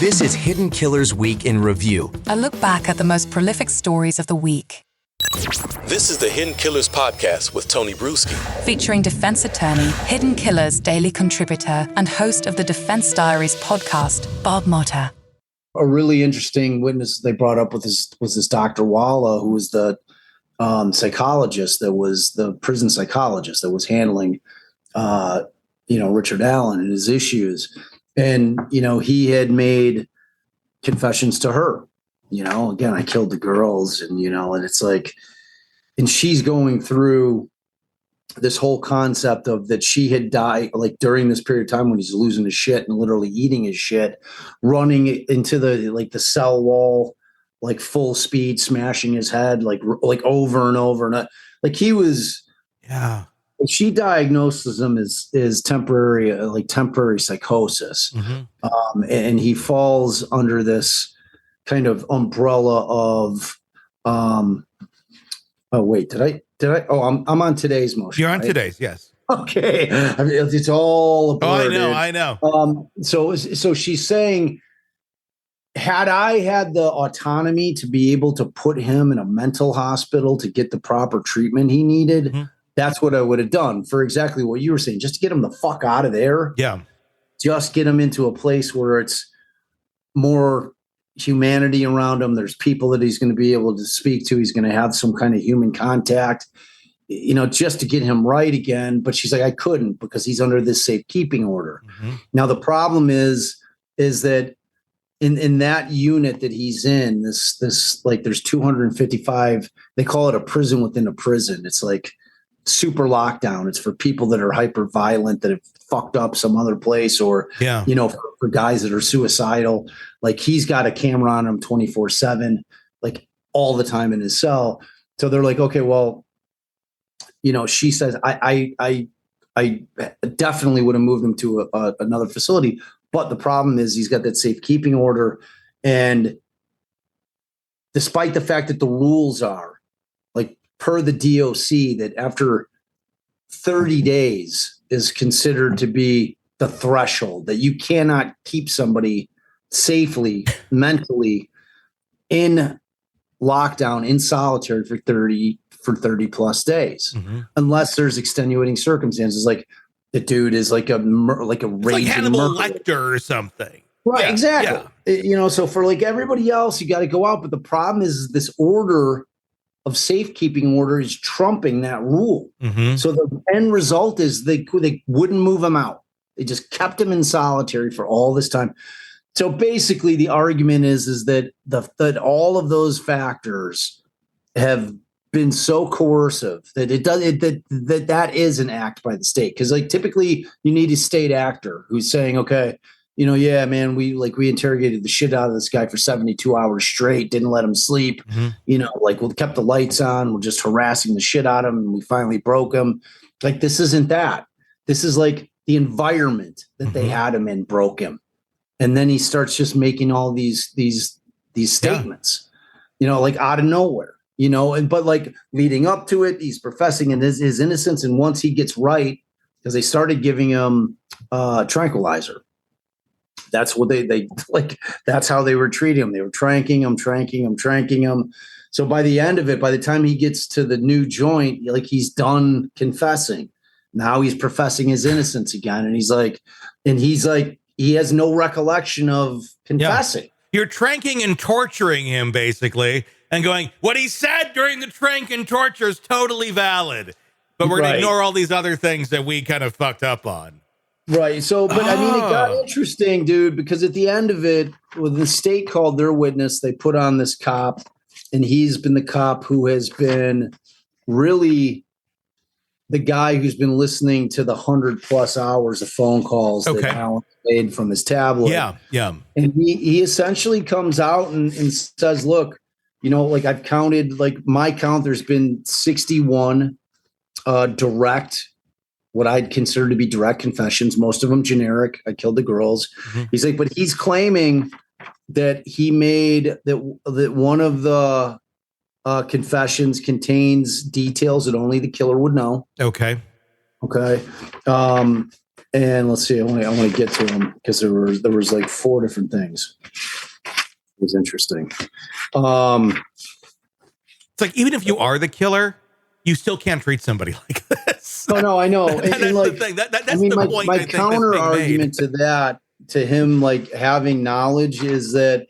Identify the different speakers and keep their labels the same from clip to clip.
Speaker 1: This is Hidden Killers Week in Review.
Speaker 2: A look back at the most prolific stories of the week.
Speaker 3: This is the Hidden Killers podcast with Tony Brueski.
Speaker 2: Featuring defense attorney, Hidden Killers daily contributor, and host of the Defense Diaries podcast, Bob Motta.
Speaker 4: A really interesting witness they brought up was this Dr. Walla, who was the psychologist that was the prison psychologist that was handling, Richard Allen and his issues. And, he had made confessions to her, again, I killed the girls and it's like, and she's going through this whole concept of that she had died like during this period of time when he's losing his shit and literally eating his shit, running into the cell wall, like full speed, smashing his head, like over and over. And he was, she diagnosed him as temporary psychosis.
Speaker 5: Mm-hmm.
Speaker 4: And he falls under this kind of umbrella of, I'm on today's motion.
Speaker 5: You're on
Speaker 4: right?
Speaker 5: today's, yes.
Speaker 4: Okay. I mean, it's all a blur,
Speaker 5: I know.
Speaker 4: So she's saying, had I had the autonomy to be able to put him in a mental hospital to get the proper treatment he needed,
Speaker 5: Mm-hmm.
Speaker 4: that's what I would have done for exactly what you were saying, just to get him the fuck out of there.
Speaker 5: Yeah.
Speaker 4: Just get him into a place where it's more humanity around him. There's people that he's going to be able to speak to. He's going to have some kind of human contact, just to get him right again. But she's like, I couldn't because he's under this safekeeping order.
Speaker 5: Mm-hmm.
Speaker 4: Now, the problem is that in that unit that he's in, this like there's 255, they call it a prison within a prison. It's like super lockdown. It's for people that are hyper violent, that have fucked up some other place, or, for guys that are suicidal. Like he's got a camera on him 24/7, like all the time in his cell. So they're like, okay, well, she says, I definitely would have moved him to another facility. But the problem is he's got that safekeeping order. And despite the fact that the rules are like per the DOC that after 30 days is considered to be the threshold, that you cannot keep somebody safely, mentally in lockdown, in solitary for 30 plus days,
Speaker 5: mm-hmm.
Speaker 4: unless there's extenuating circumstances. Like the dude is like a raging
Speaker 5: like Hannibal
Speaker 4: murderer.
Speaker 5: Lecter or something.
Speaker 4: Right,
Speaker 5: Yeah,
Speaker 4: exactly.
Speaker 5: yeah.
Speaker 4: So for like everybody else, you got to go out. But the problem is this order of safekeeping order is trumping that rule.
Speaker 5: Mm-hmm.
Speaker 4: So the end result is they wouldn't move him out. They just kept him in solitary for all this time. So basically the argument is that that all of those factors have been so coercive that that is an act by the state. Because like typically you need a state actor who's saying, okay, yeah, man, we interrogated the shit out of this guy for 72 hours straight, didn't let him sleep.
Speaker 5: Mm-hmm.
Speaker 4: We kept the lights on, we're just harassing the shit out of him, and we finally broke him. Like, this isn't that. This is like the environment that they had him in broke him. And then he starts just making all these statements, like out of nowhere, but like leading up to it, he's professing in his innocence. And once he gets right, because they started giving him tranquilizer. That's what they like. That's how they were treating him. They were tranking him. So by the end of it, by the time he gets to the new joint, like he's done confessing. Now he's professing his innocence again. And he's like, he has no recollection of confessing.
Speaker 5: Yeah. You're tranking and torturing him basically and going, what he said during the trank and torture is totally valid, but we're going to ignore all these other things that we kind of fucked up on.
Speaker 4: Right. So, but I mean, it got interesting, dude, because at the end of it, when the state called their witness, they put on this cop, and he's been the cop who has been really the guy who's been listening to the 100+ hours of phone calls that Alan made from his tablet.
Speaker 5: Yeah.
Speaker 4: And he essentially comes out and says, look, I've counted, like my count, there's been 61 direct, what I'd consider to be direct confessions, most of them generic. I killed the girls. Mm-hmm. He's like, but he's claiming that he made that one of the confessions contains details that only the killer would know.
Speaker 5: Okay.
Speaker 4: And let's see, I want to get to them because there was like 4 different things. It was interesting.
Speaker 5: It's like, even if you are the killer, you still can't treat somebody like this.
Speaker 4: No, I know.
Speaker 5: That's
Speaker 4: like,
Speaker 5: the thing. That's the point.
Speaker 4: My counter argument to that, to him like having knowledge, is that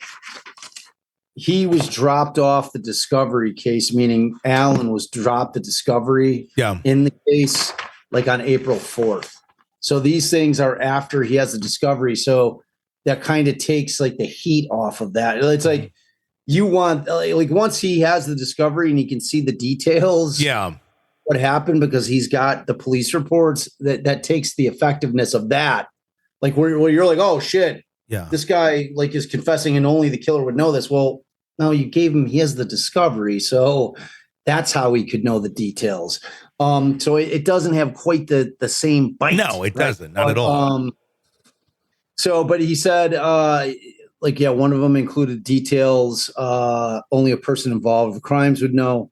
Speaker 4: he was dropped off the discovery case, meaning Alan was dropped the discovery in the case like on April 4th. So these things are after he has the discovery. So that kind of takes like the heat off of that. It's like you want, like once he has the discovery and he can see the details, what happened, because he's got the police reports, that takes the effectiveness of that. Like where you're like, oh shit, this guy like is confessing and only the killer would know this. Well, no, you gave him, he has the discovery. So that's how he could know the details. So it doesn't have quite the same bite.
Speaker 5: No, it doesn't. Not at all.
Speaker 4: So, but he said, one of them included details only a person involved with crimes would know.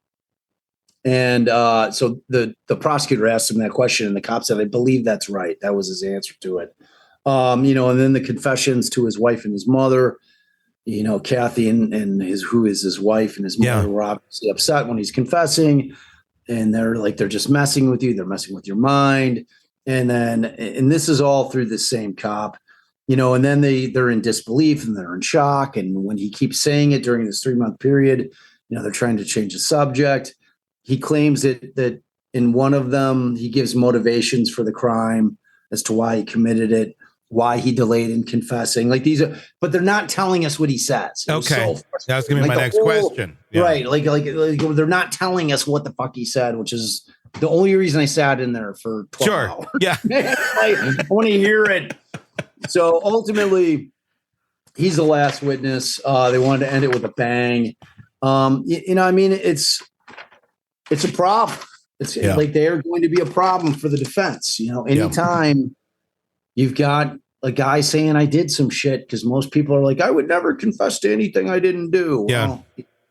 Speaker 4: And so the prosecutor asked him that question, and the cop said, I believe that's right. That was his answer to it. And then the confessions to his wife and his mother, Kathy and who is his wife and his mother were obviously upset when he's confessing. And they're just messing with you. They're messing with your mind. And this is all through the same cop, and then they're in disbelief and they're in shock. And when he keeps saying it during this 3-month period, they're trying to change the subject. He claims that in one of them, he gives motivations for the crime as to why he committed it, why he delayed in confessing. Like but they're not telling us what he says.
Speaker 5: Okay. That was going to be my next question. Yeah.
Speaker 4: Right. Like they're not telling us what the fuck he said, which is the only reason I sat in there for 12 hours.
Speaker 5: Yeah.
Speaker 4: I want to hear it. So ultimately, he's the last witness. They wanted to end it with a bang. It's a problem. It's like they're going to be a problem for the defense. Anytime you've got a guy saying I did some shit, because most people are like, I would never confess to anything I didn't do.
Speaker 5: Yeah.
Speaker 4: Well,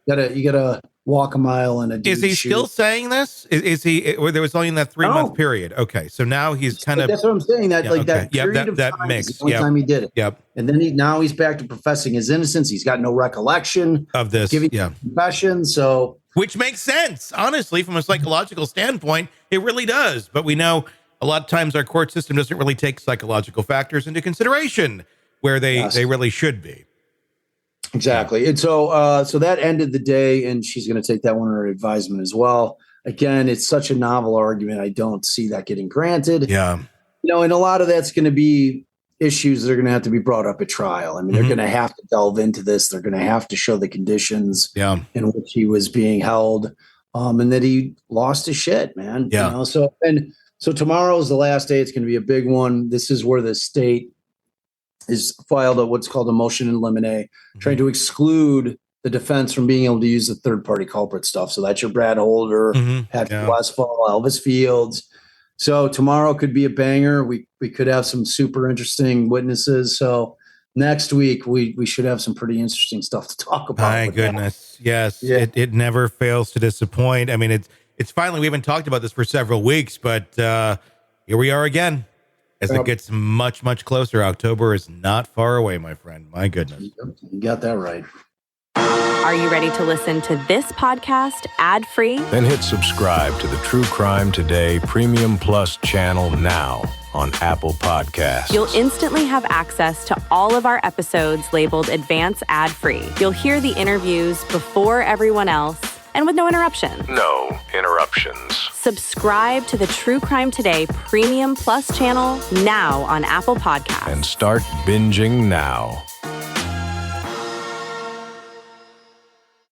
Speaker 4: you gotta walk a mile in a dude's
Speaker 5: Is he
Speaker 4: shoe.
Speaker 5: still saying this? Is he, or there was only in that 3-month period? Okay. So now he's kind of,
Speaker 4: that's what I'm saying. That that period of time
Speaker 5: mix.
Speaker 4: is the only time he did it.
Speaker 5: Yep.
Speaker 4: And then now he's back to professing his innocence. He's got no recollection
Speaker 5: of this.
Speaker 4: Giving confession. So,
Speaker 5: which makes sense, honestly, from a psychological standpoint, it really does. But we know a lot of times our court system doesn't really take psychological factors into consideration where they really should be.
Speaker 4: Exactly. And so that ended the day, and she's going to take that one under advisement as well. Again, it's such a novel argument. I don't see that getting granted.
Speaker 5: Yeah.
Speaker 4: And a lot of that's going to be issues that are going to have to be brought up at trial. I mean, they're going to have to delve into this. They're going to have to show the conditions in which he was being held, and that he lost his shit, man.
Speaker 5: Yeah.
Speaker 4: So tomorrow is the last day. It's going to be a big one. This is where the state is filed what's called a motion in limine, trying to exclude the defense from being able to use the third-party culprit stuff. So that's your Brad Holder, Patrick Westfall, Elvis Fields. So tomorrow could be a banger. We could have some super interesting witnesses. So next week we should have some pretty interesting stuff to talk about.
Speaker 5: My goodness, yes, it never fails to disappoint. I mean, it's finally, we haven't talked about this for several weeks, but here we are again. As it gets much, much closer, October is not far away, my friend. My goodness.
Speaker 4: You got that right.
Speaker 6: Are you ready to listen to this podcast ad-free?
Speaker 7: Then hit subscribe to the True Crime Today Premium Plus channel now on Apple Podcasts.
Speaker 6: You'll instantly have access to all of our episodes labeled Advance Ad-Free. You'll hear the interviews before everyone else and with no interruptions.
Speaker 7: No interruptions.
Speaker 6: Subscribe to the True Crime Today Premium Plus channel now on Apple Podcasts.
Speaker 7: And start binging now.